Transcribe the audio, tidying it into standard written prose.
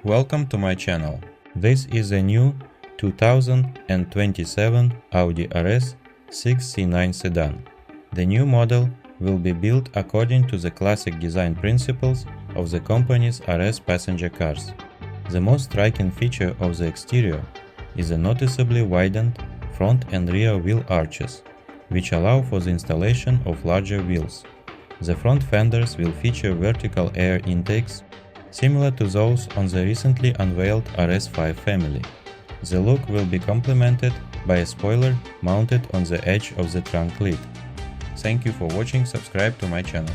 welcome to my channel. This is a new 2027 Audi RS6 C9 sedan. The new model will be built according to the classic design principles of the company's RS passenger cars. The most striking feature of the exterior is the noticeably widened front and rear wheel arches, which allow for the installation of larger wheels. The front fenders will feature vertical air intakes, similar to those on the recently unveiled RS5 family. The look will be complemented by a spoiler mounted on the edge of the trunk lid. Thank you for watching. Subscribe to my channel.